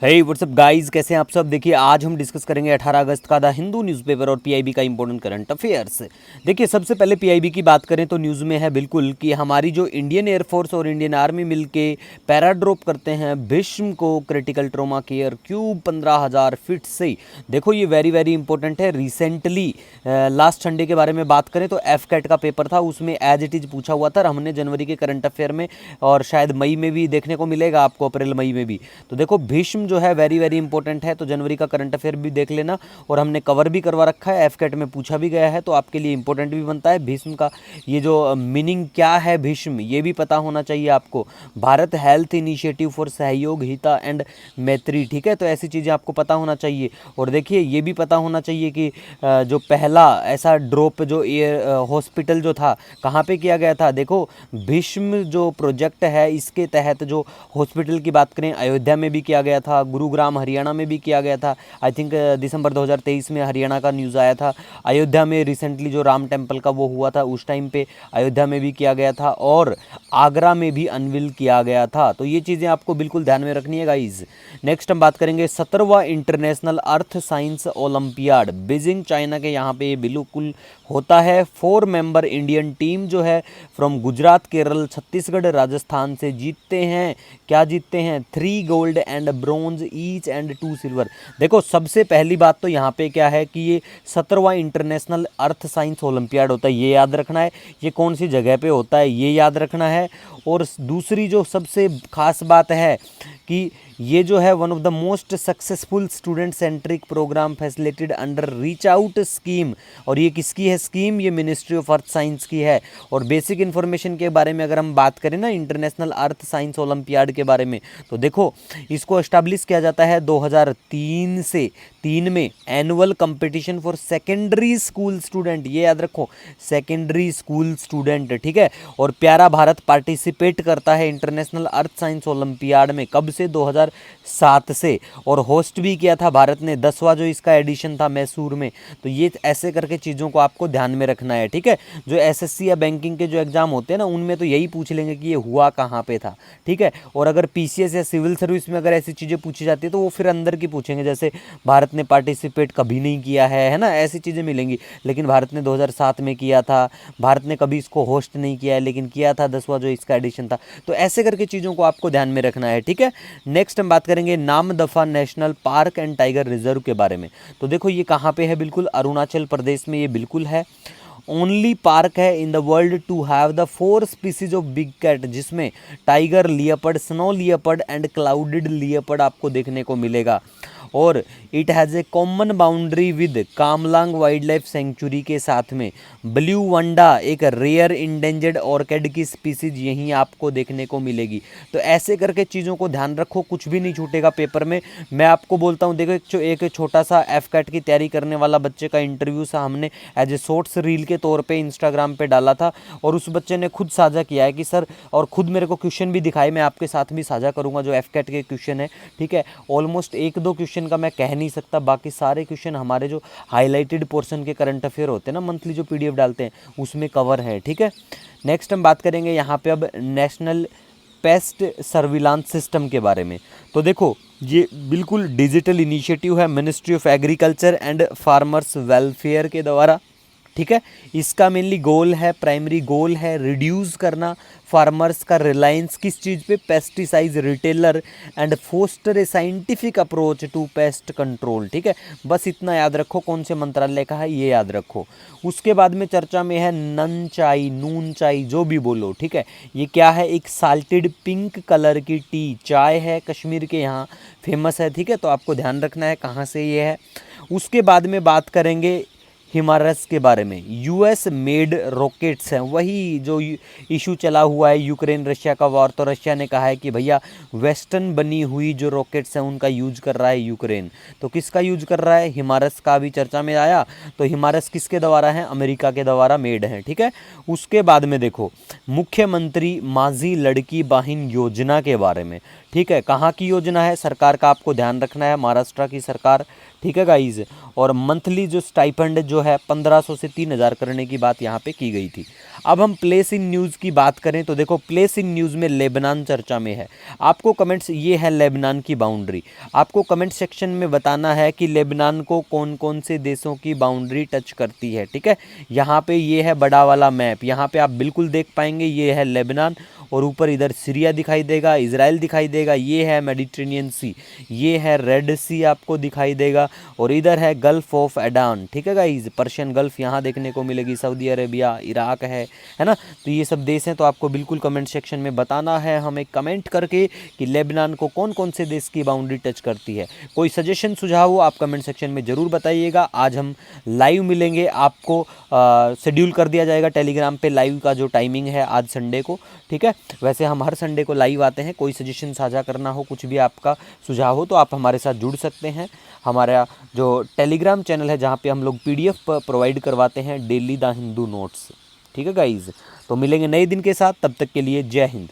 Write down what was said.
हे WhatsApp guys, कैसे हैं आप सब। देखिए आज हम डिस्कस करेंगे 18 अगस्त का द हिंदू न्यूज़पेपर और पीआईबी का इंपॉर्टेंट करंट अफेयर्स। देखिए सबसे पहले पीआईबी की बात करें तो न्यूज़ में है बिल्कुल कि हमारी जो इंडियन एयरफोर्स और इंडियन आर्मी मिलके पैराड्रॉप करते हैं भीष्म को critical trauma care cube 15,000 feet से। देखो ये वेरी वेरी इंपॉर्टेंट है। रिसेंटली लास्ट संडे के बारे में बात करें तो एफ कैट का पेपर था, उसमें एज इट इज़ पूछा हुआ था। और हमने जनवरी के करंट अफेयर में और शायद मई में भी देखने को मिलेगा आपको, अप्रैल मई में भी। तो देखो भीष्म जो है वेरी वेरी इंपॉर्टेंट है, तो जनवरी का करंट अफेयर भी देख लेना। और हमने कवर भी करवा रखा है, एफ कैट में पूछा भी गया है, तो आपके लिए इंपॉर्टेंट भी बनता है। भीष्म का ये जो मीनिंग क्या है भीष्म, ये भी पता होना चाहिए आपको। भारत हेल्थ इनिशिएटिव फॉर सहयोग हिता एंड मैत्री, ठीक है, तो ऐसी चीज़ें आपको पता होना चाहिए। और देखिए ये भी पता होना चाहिए कि जो पहला ऐसा ड्रॉप जो एयर हॉस्पिटल जो था कहाँ पे किया गया था। देखो भीष्म जो प्रोजेक्ट है इसके तहत जो हॉस्पिटल की बात करें अयोध्या में भी किया गया था, गुरुग्राम हरियाणा में भी किया गया था। आई थिंक दिसंबर 2023 में हरियाणा का न्यूज़ आया था। अयोध्या में रिसेंटली जो राम टेम्पल का वो हुआ था उस टाइम पे अयोध्या में भी किया गया था, और आगरा में भी अनवील किया गया था। तो ये चीज़ें आपको बिल्कुल ध्यान में रखनी है गाइज। नेक्स्ट हम बात करेंगे 17वां international earth science olympiad Beijing China के यहाँ पे ये बिल्कुल होता है। 4 मेंबर इंडियन टीम जो है फ्रॉम गुजरात, केरल, छत्तीसगढ़, राजस्थान से जीतते हैं। क्या जीतते हैं? 3 gold and bronze each and 2 silver. देखो सबसे पहली बात तो यहाँ पे क्या है कि ये 17वां इंटरनेशनल अर्थ साइंस ओलंपियाड होता है, ये याद रखना है। ये कौन सी जगह पे होता है ये याद रखना है। और दूसरी जो सबसे खास बात है कि ये जो है one of the most successful student centric program facilitated under reach out scheme. और ये किसकी है स्कीम? ये मिनिस्ट्री ऑफ अर्थ साइंस की है। और बेसिक इन्फॉर्मेशन के बारे में अगर हम बात करें ना इंटरनेशनल अर्थ साइंस ओलंपियाड के बारे में, तो देखो इसको एस्टैब्लिश किया जाता है 2003 से। 3 में annual competition for secondary school student, ये याद रखो सेकेंडरी स्कूल स्टूडेंट, ठीक है। और प्यारा भारत पार्टिसिपेट करता है इंटरनेशनल अर्थ साइंस ओलंपियाड में, कब से? 2007 से। और होस्ट भी किया था भारत ने, 10वां जो इसका एडिशन था मैसूर में। तो ये ऐसे करके चीज़ों को आपको ध्यान में रखना है, ठीक है। जो एसएससी या बैंकिंग के जो एग्जाम होते हैं ना उनमें तो यही पूछ लेंगे कि ये हुआ कहाँ पे था, ठीक है। और अगर पीसीएस या सिविल सर्विस में अगर ऐसी चीज़ें पूछी जाती है तो वो फिर अंदर की पूछेंगे, जैसे भारत ने पार्टिसिपेट कभी नहीं किया है ना, ऐसी चीज़ें मिलेंगी। लेकिन भारत ने 2007 में किया था, भारत ने कभी इसको होस्ट नहीं किया है लेकिन किया था 10वां जो इसका एडिशन था। तो ऐसे करके चीज़ों को आपको ध्यान में रखना है, ठीक है। नेक्स्ट हम बात करेंगे Namdapha national park and tiger reserve के बारे में। तो देखो ये कहाँ पे है? बिल्कुल अरुणाचल प्रदेश में ये बिल्कुल है। ओनली पार्क है in the world to have the 4 species of big cat, जिसमें tiger, leopard, snow leopard and clouded leopard आपको देखने को मिलेगा। और it has a common boundary with Kamlang wildlife sanctuary के साथ में। ब्लू वंडा एक रेयर इंडेंजर्ड ऑर्किड की स्पीसीज यहीं आपको देखने को मिलेगी। तो ऐसे करके चीज़ों को ध्यान रखो, कुछ भी नहीं छूटेगा पेपर में। मैं आपको बोलता हूँ, देखो एक छोटा सा एफ कैट की तैयारी करने वाला बच्चे का इंटरव्यू सा हमने एज ए शॉर्ट्स रील के तौर पे इंस्टाग्राम पे डाला था, और उस बच्चे ने खुद साझा किया है कि सर, और खुद मेरे को क्वेश्चन भी दिखाए, मैं आपके साथ भी साझा करूंगा जो एफ कैट के क्वेश्चन है, ठीक है। ऑलमोस्ट 1-2 क्वेश्चन का मैं कह नहीं सकता, बाकी सारे क्वेश्चन हमारे जो हाईलाइटेड पोर्शन के करंट अफेयर होते हैं ना मंथली जो पीडीएफ डालते हैं उसमें कवर है, ठीक है। नेक्स्ट हम बात करेंगे यहाँ पे अब नेशनल पेस्ट सर्विलांस सिस्टम के बारे में। तो देखो ये बिल्कुल डिजिटल इनिशिएटिव है ministry of agriculture and farmers welfare के द्वारा, ठीक है। इसका मेनली गोल है, प्राइमरी गोल है रिड्यूस करना फार्मर्स का रिलायंस किस चीज़ पे? Pesticide retailer and foster a scientific approach to pest control, ठीक है। बस इतना याद रखो, कौन से मंत्रालय का है ये याद रखो। उसके बाद में चर्चा में है नन चाय, नून चाय, जो भी बोलो, ठीक है। ये क्या है? एक साल्टेड पिंक कलर की टी चाय है, कश्मीर के यहाँ फेमस है, ठीक है। तो आपको ध्यान रखना है कहाँ से ये है। उसके बाद में बात करेंगे हिमारस के बारे में। यूएस मेड रॉकेट्स हैं, वही जो इशू चला हुआ है यूक्रेन रशिया का वॉर, तो रशिया ने कहा है कि भैया वेस्टर्न बनी हुई जो रॉकेट्स हैं उनका यूज कर रहा है यूक्रेन। तो किसका यूज कर रहा है? हिमारस का भी चर्चा में आया। तो हिमारस किसके द्वारा है? अमेरिका के द्वारा मेड है, ठीक है। उसके बाद में देखो मुख्यमंत्री माझी लड़की बहन योजना के बारे में, ठीक है। कहाँ की योजना है, सरकार का आपको ध्यान रखना है, महाराष्ट्र की सरकार, ठीक है गाइज। और मंथली जो स्टाइपेंड जो है 1500 से 3000 करने की बात यहाँ पे की गई थी। अब हम प्लेस इन न्यूज़ की बात करें तो देखो प्लेस इन न्यूज़ में लेबनान चर्चा में है। आपको कमेंट्स, ये है लेबनान की बाउंड्री, आपको कमेंट सेक्शन में बताना है कि लेबनान को कौन कौन से देशों की बाउंड्री टच करती है, ठीक है। यहाँ पे ये है बड़ा वाला मैप, यहाँ पे आप बिल्कुल देख पाएंगे, ये है लेबनान और ऊपर इधर सीरिया दिखाई देगा, इजराइल दिखाई देगा, ये है मेडिटेरेनियन सी, ये है रेड सी आपको दिखाई देगा, और इधर है गल्फ ऑफ एडान, ठीक है गाइज, पर्शियन गल्फ यहाँ देखने को मिलेगी, सऊदी अरेबिया, इराक है ना। तो ये सब देश हैं, तो आपको बिल्कुल कमेंट सेक्शन में बताना है हमें कमेंट करके कि लेबनान को कौन कौन से देश की बाउंड्री टच करती है। कोई सजेशन सुझाव हो आप कमेंट सेक्शन में ज़रूर बताइएगा। आज हम लाइव मिलेंगे, आपको शेड्यूल कर दिया जाएगा टेलीग्राम पे लाइव का जो टाइमिंग है आज संडे को, ठीक है। वैसे हम हर संडे को लाइव आते हैं। कोई सजेशन साझा करना हो, कुछ भी आपका सुझाव हो तो आप हमारे साथ जुड़ सकते हैं। हमारा जो टेलीग्राम चैनल है जहाँ पे हम लोग PDF प्रोवाइड करवाते हैं डेली द हिंदू नोट्स, ठीक है गाइज। तो मिलेंगे नए दिन के साथ, तब तक के लिए जय हिंद।